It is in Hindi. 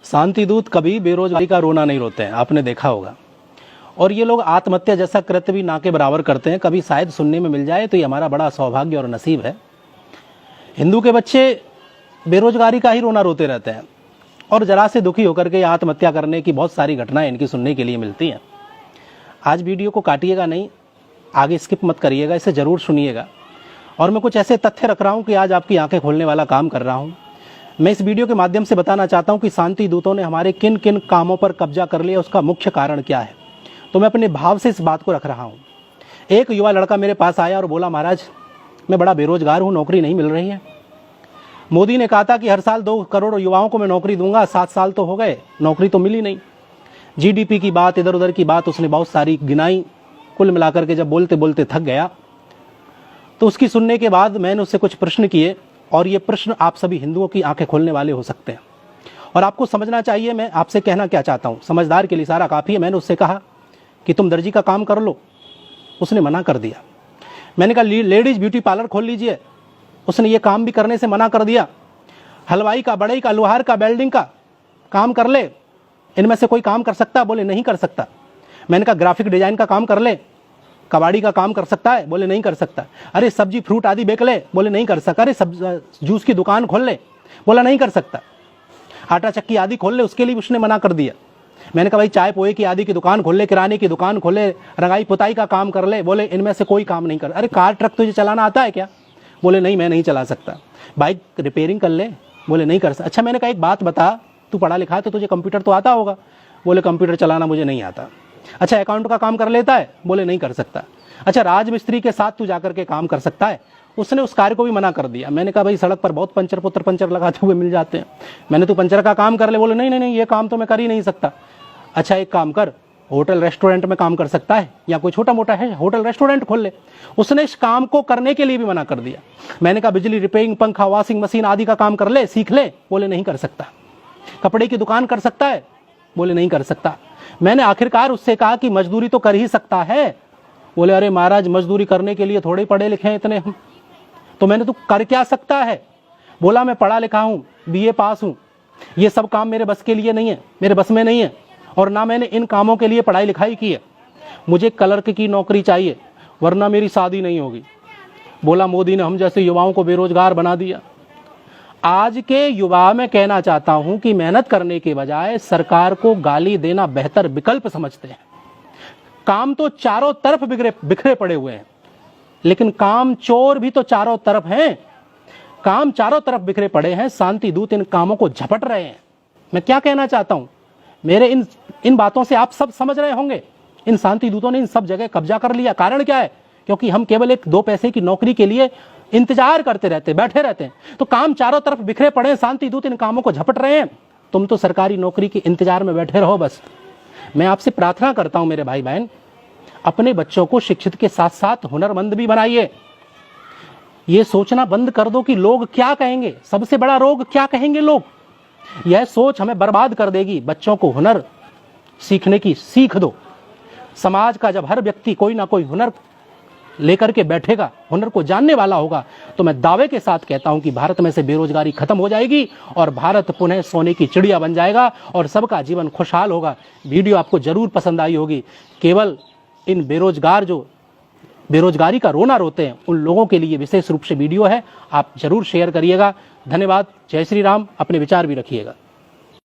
शांति दूत कभी बेरोजगारी का रोना नहीं रोते हैं, आपने देखा होगा। और ये लोग आत्महत्या जैसा कृत्य भी ना के बराबर करते हैं। कभी शायद सुनने में मिल जाए तो ये हमारा बड़ा सौभाग्य और नसीब है। हिंदू के बच्चे बेरोजगारी का ही रोना रोते रहते हैं और जरा से दुखी होकर के आत्महत्या करने की बहुत सारी घटनाएं इनकी सुनने के लिए मिलती हैं। आज वीडियो को काटिएगा नहीं, आगे स्किप मत करिएगा, इसे ज़रूर सुनिएगा। और मैं कुछ ऐसे तथ्य रख रहा हूँ कि आज आपकी आंखें खोलने वाला काम कर रहा हूँ। मैं इस वीडियो के माध्यम से बताना चाहता हूँ कि शांति दूतों ने हमारे किन किन कामों पर कब्जा कर लिया, उसका मुख्य कारण क्या है। तो मैं अपने भाव से इस बात को रख रहा हूँ। एक युवा लड़का मेरे पास आया और बोला, महाराज मैं बड़ा बेरोजगार हूँ, नौकरी नहीं मिल रही है। मोदी ने कहा था कि हर साल 2 करोड़ युवाओं को मैं नौकरी दूंगा, 7 साल तो हो गए, नौकरी तो मिली नहीं। जीडीपी की बात, इधर उधर की बात उसने बहुत सारी गिनाई। कुल मिलाकर के जब बोलते बोलते थक गया तो उसकी सुनने के बाद मैंने उससे कुछ प्रश्न किए, और ये प्रश्न आप सभी हिंदुओं की आंखें खोलने वाले हो सकते हैं। और आपको समझना चाहिए मैं आपसे कहना क्या चाहता हूँ। समझदार के लिए सारा काफ़ी है। मैंने उससे कहा कि तुम दर्जी का काम कर लो, उसने मना कर दिया। मैंने कहा लेडीज ब्यूटी पार्लर खोल लीजिए, उसने ये काम भी करने से मना कर दिया। हलवाई का, बढ़ई का, लोहार का, वेल्डिंग का काम कर ले, इनमें से कोई काम कर सकता है? बोले नहीं कर सकता। मैंने कहा ग्राफिक डिजाइन का काम कर ले, कबाड़ी का काम कर सकता है? बोले नहीं कर सकता। अरे सब्जी फ्रूट आदि बेच ले? बोले नहीं कर सकता। अरे जूस की दुकान खोल ले? बोला नहीं कर सकता। आटा चक्की आदि खोल ले, उसके लिए उसने मना कर दिया। मैंने कहा भाई चाय पोहे की आदि की दुकान खोल ले, किराने की दुकान खोल ले, रंगाई पुताई का काम कर ले। बोले इनमें से कोई काम नहीं कर। अरे कार ट्रक तुझे चलाना आता है क्या? बोले नहीं, मैं नहीं चला सकता। बाइक रिपेयरिंग कर ले? बोले नहीं कर सकता। अच्छा मैंने कहा एक बात बता, तू पढ़ा लिखा है तो तुझे कंप्यूटर तो आता होगा? बोले कंप्यूटर चलाना मुझे नहीं आता। अच्छा अकाउंट का काम कर लेता है? बोले नहीं कर सकता। अच्छा राजमिस्त्री के साथ तू जाकर के काम कर सकता है? उसने उस कार्य को भी मना कर दिया। मैंने कहा भाई सड़क पर बहुत पंचर लगाते हुए मिल जाते हैं, मैंने तो पंचर का काम कर ले। बोले नहीं नहीं नहीं, ये काम तो मैं कर ही नहीं सकता। अच्छा एक काम कर, होटल रेस्टोरेंट में काम कर सकता है, या कोई छोटा मोटा है होटल रेस्टोरेंट खोल ले। उसने इस काम को करने के लिए भी मना कर दिया। मैंने कहा बिजली रिपेयरिंग, पंखा, वॉशिंग मशीन आदि का काम कर ले, सीख ले। बोले नहीं कर सकता। कपड़े की दुकान कर सकता है? बोले नहीं कर सकता। मैंने आखिरकार उससे कहा कि मजदूरी तो कर ही सकता है? बोले अरे महाराज मजदूरी करने के लिए थोड़े पढ़े लिखे हैं इतने हम। तो मैंने तो कर क्या सकता है? बोला मैं पढ़ा लिखा हूँ, बीए पास हूँ, ये सब काम मेरे बस के लिए नहीं है, मेरे बस में नहीं है, और ना मैंने इन कामों के लिए पढ़ाई लिखाई की है। मुझे क्लर्क की नौकरी चाहिए, वरना मेरी शादी नहीं होगी। बोला मोदी ने हम जैसे युवाओं को बेरोजगार बना दिया। आज के युवा में कहना चाहता हूं कि मेहनत करने के बजाय सरकार को गाली देना बेहतर विकल्प समझते हैं। काम तो चारों तरफ बिखरे पड़े हुए हैं, लेकिन काम चोर भी तो चारों तरफ हैं। काम चारों तरफ बिखरे पड़े हैं, शांति दूत इन कामों को झपट रहे हैं। मैं क्या कहना चाहता हूं, मेरे इन बातों से आप सब समझ रहे होंगे। इन शांति दूतों ने इन सब जगह कब्जा कर लिया। कारण क्या है? क्योंकि हम केवल 1-2 पैसे की नौकरी के लिए इंतजार करते रहते, बैठे रहते हैं। तो काम चारों तरफ बिखरे पड़े हैं, शांति दूत इन कामों को झपट रहे हैं। तुम तो सरकारी नौकरी के इंतजार में बैठे रहो बस। मैं आपसे प्रार्थना करता हूं मेरे भाई बहन, अपने बच्चों को शिक्षित के साथ साथ हुनरमंद भी बनाइए। ये सोचना बंद कर दो कि लोग क्या कहेंगे, सबसे बड़ा रोग क्या कहेंगे लोग, यह सोच हमें बर्बाद कर देगी। बच्चों को हुनर सीखने की सीख दो। समाज का जब हर व्यक्ति कोई ना कोई हुनर लेकर के बैठेगा, हुनर को जानने वाला होगा, तो मैं दावे के साथ कहता हूं कि भारत में से बेरोजगारी खत्म हो जाएगी और भारत पुनः सोने की चिड़िया बन जाएगा और सबका जीवन खुशहाल होगा। वीडियो आपको जरूर पसंद आई होगी। केवल इन बेरोजगार जो बेरोजगारी का रोना रोते हैं उन लोगों के लिए विशेष रूप से वीडियो है, आप जरूर शेयर करिएगा। धन्यवाद। जय श्री राम। अपने विचार भी रखिएगा।